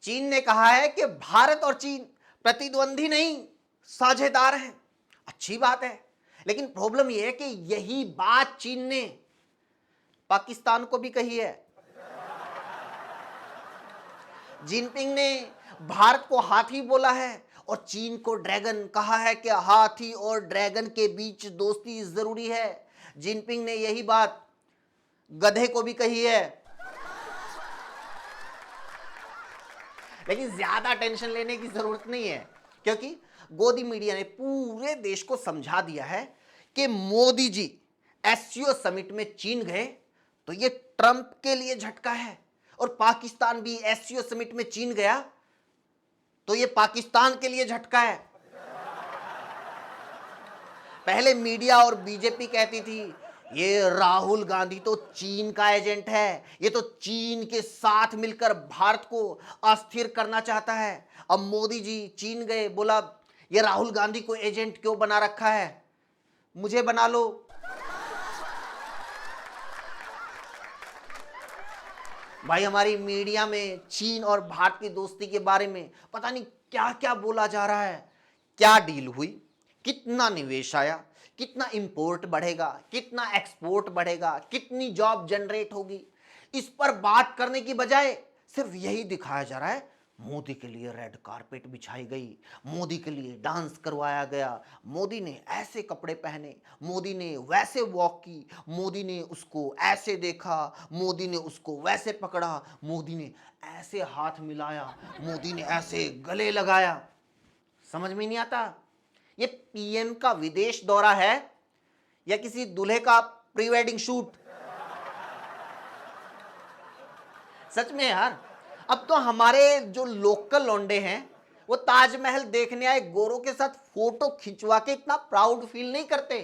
चीन ने कहा है कि भारत और चीन प्रतिद्वंदी नहीं, साझेदार हैं। अच्छी बात है, लेकिन प्रॉब्लम यह है कि यही बात चीन ने पाकिस्तान को भी कही है। जिनपिंग ने भारत को हाथी बोला है और चीन को ड्रैगन कहा है कि हाथी और ड्रैगन के बीच दोस्ती जरूरी है। जिनपिंग ने यही बात गधे को भी कही है। लेकिन ज्यादा टेंशन लेने की जरूरत नहीं है, क्योंकि गोदी मीडिया ने पूरे देश को समझा दिया है कि मोदी जी एससीओ समिट में चीन गए तो ये ट्रंप के लिए झटका है, और पाकिस्तान भी एससीओ समिट में चीन गया तो ये पाकिस्तान के लिए झटका है। पहले मीडिया और बीजेपी कहती थी ये राहुल गांधी तो चीन का एजेंट है, ये तो चीन के साथ मिलकर भारत को अस्थिर करना चाहता है। अब मोदी जी चीन गए, बोला ये राहुल गांधी को एजेंट क्यों बना रखा है, मुझे बना लो। भाई हमारी मीडिया में चीन और भारत की दोस्ती के बारे में पता नहीं क्या क्या बोला जा रहा है। क्या डील हुई, कितना निवेश आया, कितना इंपोर्ट बढ़ेगा, कितना एक्सपोर्ट बढ़ेगा, कितनी जॉब जनरेट होगी, इस पर बात करने की बजाय सिर्फ यही दिखाया जा रहा है। मोदी के लिए रेड कारपेट बिछाई गई, मोदी के लिए डांस करवाया गया, मोदी ने ऐसे कपड़े पहने, मोदी ने वैसे वॉक की, मोदी ने उसको ऐसे देखा, मोदी ने उसको वैसे पकड़ा, मोदी ने ऐसे हाथ मिलाया, मोदी ने ऐसे गले लगाया। समझ में नहीं आता ये पीएम का विदेश दौरा है या किसी दूल्हे का प्री वेडिंग शूट। सच में यार, अब तो हमारे जो लोकल लौंडे हैं वो ताजमहल देखने आए गोरों के साथ फोटो खिंचवा के इतना प्राउड फील नहीं करते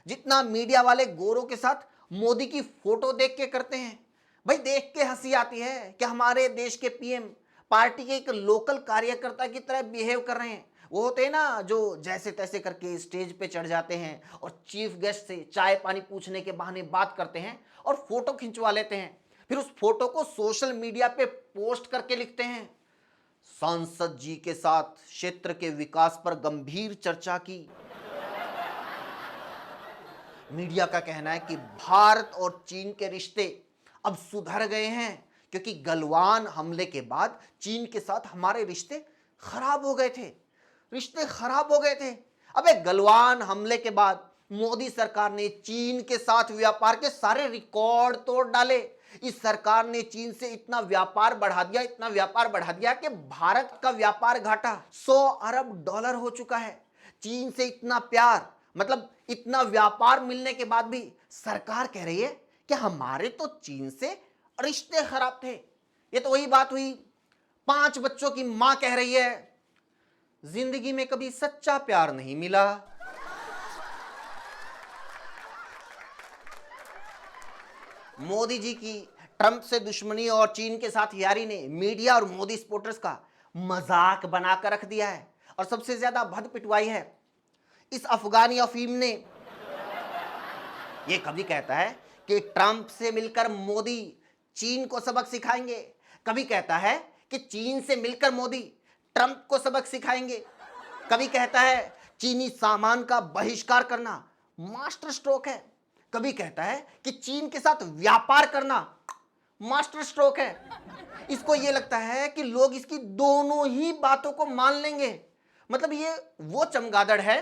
जितना मीडिया वाले गोरों के साथ मोदी की फोटो देख के करते हैं। भाई देख के हंसी आती है कि हमारे देश के पीएम पार्टी के एक लोकल कार्यकर्ता की तरह बिहेव कर रहे हैं। वो होते हैं ना जो जैसे तैसे करके स्टेज पे चढ़ जाते हैं और चीफ गेस्ट से चाय पानी पूछने के बहाने बात करते हैं और फोटो खिंचवा लेते हैं, फिर उस फोटो को सोशल मीडिया पे पोस्ट करके लिखते हैं सांसद जी के साथ क्षेत्र के विकास पर गंभीर चर्चा की। मीडिया का कहना है कि भारत और चीन के रिश्ते अब सुधर गए हैं क्योंकि गलवान हमले के बाद चीन के साथ हमारे रिश्ते खराब हो गए थे। रिश्ते खराब हो गए थे। अबे गलवान हमले के बाद मोदी सरकार ने चीन के साथ व्यापार के सारे रिकॉर्ड तोड़ डाले। इस सरकार ने चीन से इतना व्यापार बढ़ा दिया, इतना व्यापार बढ़ा दिया कि भारत का व्यापार घाटा 100 अरब डॉलर हो चुका है। चीन से इतना प्यार, मतलब इतना व्यापार मिलने के बाद भी सरकार कह रही है कि हमारे तो चीन से रिश्ते खराब थे। ये तो वही बात हुई 5 बच्चों की मां कह रही है जिंदगी में कभी सच्चा प्यार नहीं मिला। मोदी जी की ट्रंप से दुश्मनी और चीन के साथ यारी ने मीडिया और मोदी सपोर्टर्स का मजाक बनाकर रख दिया है। और सबसे ज्यादा भद पिटवाई है इस अफगानी अफीम ने। ये कभी कहता है कि ट्रंप से मिलकर मोदी चीन को सबक सिखाएंगे, कभी कहता है कि चीन से मिलकर मोदी ट्रंप को सबक सिखाएंगे, कभी कहता है चीनी सामान का बहिष्कार करना मास्टर स्ट्रोक है, कभी कहता है कि चीन के साथ व्यापार करना मास्टर स्ट्रोक है। इसको यह लगता है कि लोग इसकी दोनों ही बातों को मान लेंगे। मतलब ये वो चमगादड़ है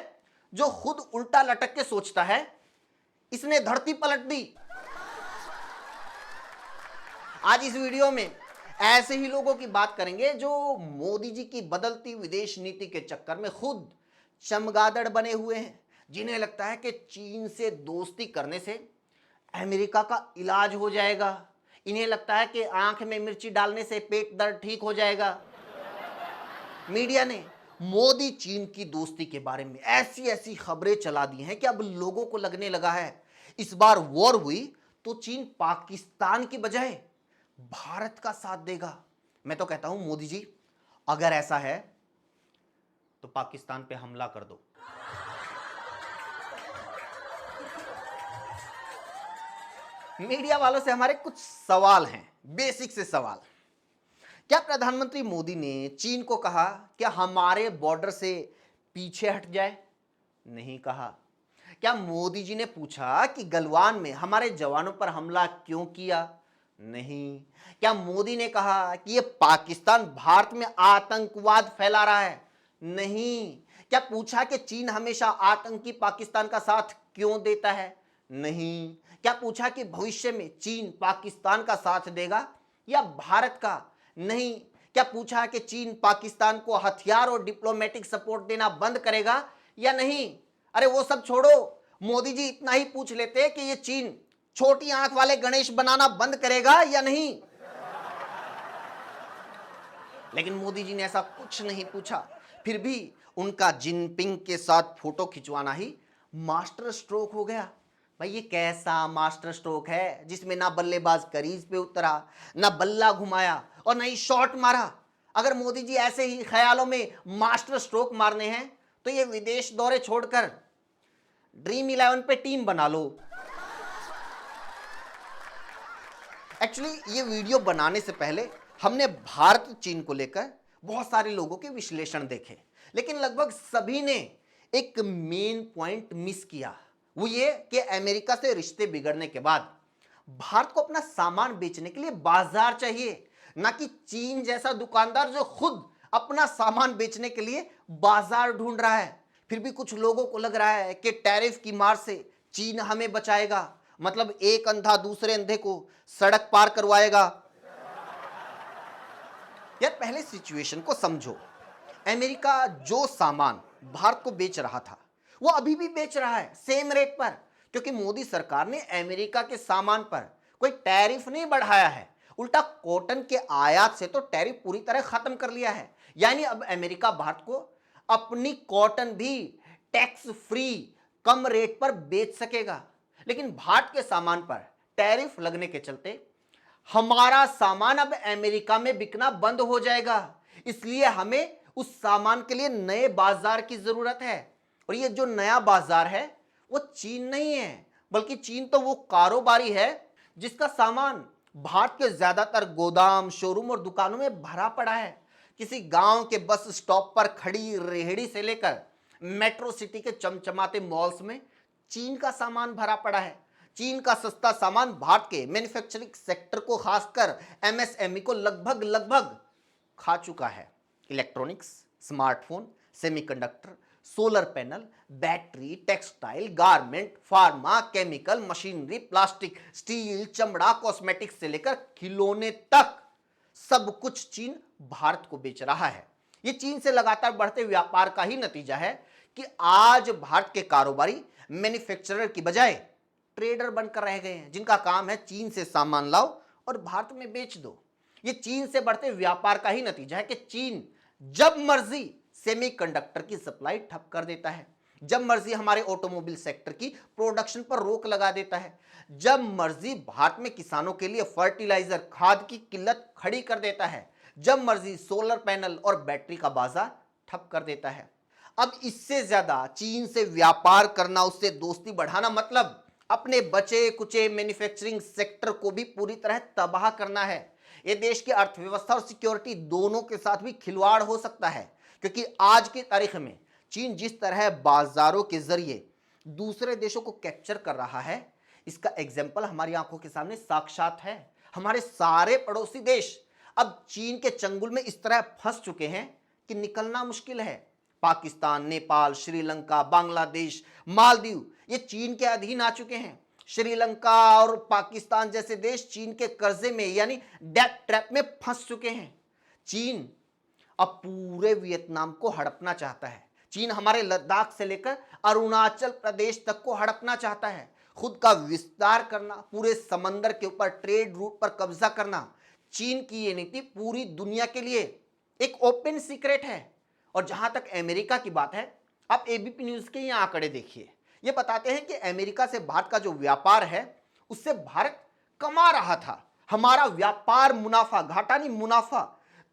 जो खुद उल्टा लटक के सोचता है इसने धरती पलट दी। आज इस वीडियो में ऐसे ही लोगों की बात करेंगे जो मोदी जी की बदलती विदेश नीति के चक्कर में खुद चमगादड़ बने हुए हैं, जिन्हें लगता है कि चीन से दोस्ती करने से अमेरिका का इलाज हो जाएगा। इन्हें लगता है कि आंख में मिर्ची डालने से पेट दर्द ठीक हो जाएगा। मीडिया ने मोदी चीन की दोस्ती के बारे में ऐसी ऐसी खबरें चला दी हैं कि अब लोगों को लगने लगा है इस बार वॉर हुई तो चीन पाकिस्तान की बजाय भारत का साथ देगा। मैं तो कहता हूं मोदी जी अगर ऐसा है तो पाकिस्तान पे हमला कर दो। मीडिया वालों से हमारे कुछ सवाल हैं, बेसिक से सवाल। क्या प्रधानमंत्री मोदी ने चीन को कहा कि हमारे बॉर्डर से पीछे हट जाए? नहीं कहा। क्या मोदी जी ने पूछा कि गलवान में हमारे जवानों पर हमला क्यों किया? नहीं। क्या मोदी ने कहा कि ये पाकिस्तान भारत में आतंकवाद फैला रहा है? नहीं। क्या पूछा कि चीन हमेशा आतंकी पाकिस्तान का साथ क्यों देता है? नहीं। क्या पूछा कि भविष्य में चीन पाकिस्तान का साथ देगा या भारत का? नहीं। क्या पूछा कि चीन पाकिस्तान को हथियार और डिप्लोमेटिक सपोर्ट देना बंद करेगा या नहीं? अरे वो सब छोड़ो, मोदी जी इतना ही पूछ लेते कि ये चीन छोटी आंख वाले गणेश बनाना बंद करेगा या नहीं। लेकिन मोदी जी ने ऐसा कुछ नहीं पूछा। फिर भी उनका जिनपिंग के साथ फोटो खिंचवाना ही मास्टर स्ट्रोक हो गया। भाई ये कैसा मास्टर स्ट्रोक है जिसमें ना बल्लेबाज करीज पे उतरा, ना बल्ला घुमाया और ना ही शॉट मारा। अगर मोदी जी ऐसे ही ख्यालों में मास्टर स्ट्रोक मारने हैं तो ये विदेश दौरे छोड़कर ड्रीम 11 पे टीम बना लो। एक्चुअली ये वीडियो बनाने से पहले हमने भारत चीन को लेकर बहुत सारे लोगों के विश्लेषण देखे, लेकिन लगभग सभी ने एक मेन पॉइंट मिस किया। वो ये कि अमेरिका से रिश्ते बिगड़ने के बाद भारत को अपना सामान बेचने के लिए बाजार चाहिए, ना कि चीन जैसा दुकानदार जो खुद अपना सामान बेचने के लिए बाजार ढूंढ रहा है। फिर भी कुछ लोगों को लग रहा है कि टैरिफ की मार से चीन हमें बचाएगा, मतलब एक अंधा दूसरे अंधे को सड़क पार करवाएगा। यार पहले सिचुएशन को समझो। अमेरिका जो सामान भारत को बेच रहा था वो अभी भी बेच रहा है सेम रेट पर, क्योंकि मोदी सरकार ने अमेरिका के सामान पर कोई टैरिफ नहीं बढ़ाया है। उल्टा कॉटन के आयात से तो टैरिफ पूरी तरह खत्म कर लिया है। यानी अब अमेरिका भारत को अपनी कॉटन भी टैक्स फ्री कम रेट पर बेच सकेगा। लेकिन भारत के सामान पर टैरिफ लगने के चलते हमारा सामान अब अमेरिका में बिकना बंद हो जाएगा। इसलिए हमें उस सामान के लिए नए बाजार की जरूरत है। और ये जो नया बाजार है वो चीन नहीं है, बल्कि चीन तो वो कारोबारी है जिसका सामान भारत के ज्यादातर गोदाम, शोरूम और दुकानों में भरा पड़ा है। किसी गांव के बस स्टॉप पर खड़ी रेहड़ी से लेकर मेट्रो सिटी के चमचमाते मॉल्स में चीन का सामान भरा पड़ा है। चीन का सस्ता सामान भारत के मैन्युफैक्चरिंग सेक्टर को, खासकर एमएसएमई को लगभग खा चुका है। Electronics, smartphone, semiconductor, solar panel, battery, textile, garment, pharma, chemical, machinery, plastic, steel, चमड़ा, कॉस्मेटिक्स से लेकर खिलौने तक सब कुछ चीन भारत को बेच रहा है। ये चीन से लगातार बढ़ते व्यापार का ही नतीजा है कि आज भारत के कारोबारी मैन्युफैक्चरर की बजाय ट्रेडर बनकर रह गए हैं, जिनका काम है चीन से सामान लाओ और भारत में बेच दो। ये चीन से बढ़ते व्यापार का ही नतीजा है कि चीन जब मर्जी सेमीकंडक्टर की सप्लाई ठप कर देता है, जब मर्जी हमारे ऑटोमोबाइल सेक्टर की प्रोडक्शन पर रोक लगा देता है, जब मर्जी भारत में किसानों के लिए फर्टिलाइजर, खाद की किल्लत खड़ी कर देता है, जब मर्जी सोलर पैनल और बैटरी का बाजार ठप कर देता है। अब इससे ज्यादा चीन से व्यापार करना, उससे दोस्ती बढ़ाना, मतलब अपने बचे कुचे मैन्युफैक्चरिंग सेक्टर को भी पूरी तरह तबाह करना है। यह देश की अर्थव्यवस्था और सिक्योरिटी दोनों के साथ भी खिलवाड़ हो सकता है, क्योंकि आज की तारीख में चीन जिस तरह बाजारों के जरिए दूसरे देशों को कैप्चर कर रहा है, इसका एग्जाम्पल हमारी आंखों के सामने साक्षात है। हमारे सारे पड़ोसी देश अब चीन के चंगुल में इस तरह फंस चुके हैं कि निकलना मुश्किल है। पाकिस्तान, नेपाल, श्रीलंका, बांग्लादेश, मालदीव ये चीन के अधीन आ चुके हैं। श्रीलंका और पाकिस्तान जैसे देश चीन के कर्जे में यानी डेट ट्रैप में फंस चुके हैं। चीन अब पूरे वियतनाम को हड़पना चाहता है। चीन हमारे लद्दाख से लेकर अरुणाचल प्रदेश तक को हड़पना चाहता है। खुद का विस्तार करना, पूरे समंदर के ऊपर ट्रेड रूट पर कब्जा करना, चीन की ये नीति पूरी दुनिया के लिए एक ओपन सीक्रेट है। और जहां तक अमेरिका की बात है, आप एबीपी न्यूज के ये आंकड़े देखिए। ये बताते हैं कि अमेरिका से भारत का जो व्यापार है उससे भारत कमा रहा था। हमारा व्यापार मुनाफा, घाटा नहीं मुनाफा,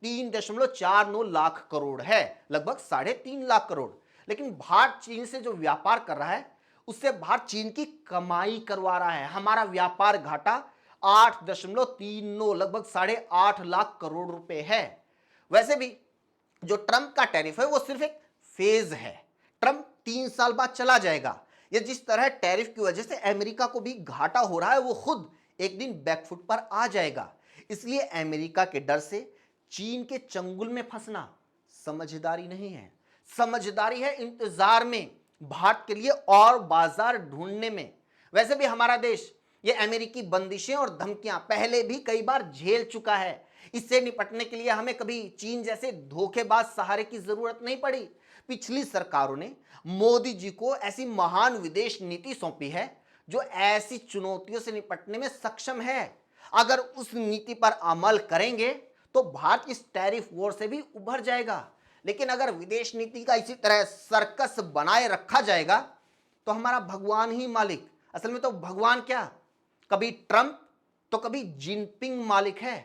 3.49 लाख करोड़ है, लगभग 3.5 लाख करोड़। लेकिन भारत चीन से जो व्यापार कर रहा है उससे भारत चीन की कमाई करवा रहा है। हमारा व्यापार घाटा 8.39 लगभग 8.5 लाख करोड़ रुपए है। वैसे भी जो ट्रंप का टैरिफ है वो सिर्फ एक फेज है। ट्रंप 3 साल बाद चला जाएगा। ये जिस तरह टैरिफ की वजह से अमेरिका को भी घाटा हो रहा है वो खुद एक दिन बैकफुट पर आ जाएगा। इसलिए अमेरिका के डर से चीन के चंगुल में फंसना समझदारी नहीं है। समझदारी है इंतजार में, भारत के लिए और बाजार ढूंढने में। वैसे भी हमारा देश ये अमेरिकी बंदिशें और धमकियां पहले भी कई बार झेल चुका है। इससे निपटने के लिए हमें कभी चीन जैसे धोखेबाज सहारे की जरूरत नहीं पड़ी। पिछली सरकारों ने मोदी जी को ऐसी महान विदेश नीति सौंपी है जो ऐसी चुनौतियों से निपटने में सक्षम है। अगर उस नीति पर अमल करेंगे तो भारत इस टैरिफ वॉर से भी उभर जाएगा। लेकिन अगर विदेश नीति का इसी तरह सर्कस बनाए रखा जाएगा तो हमारा भगवान ही मालिक, असल में तो भगवान क्या, कभी ट्रंप तो कभी जिनपिंग मालिक है।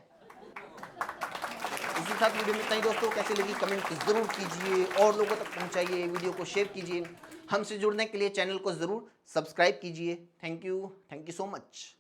इसी के साथ वीडियो में इतना ही दोस्तों। कैसे लगी कमेंट जरूर कीजिए और लोगों तक पहुंचाइए, वीडियो को शेयर कीजिए। हमसे जुड़ने के लिए चैनल को जरूर सब्सक्राइब कीजिए। Thank you so much.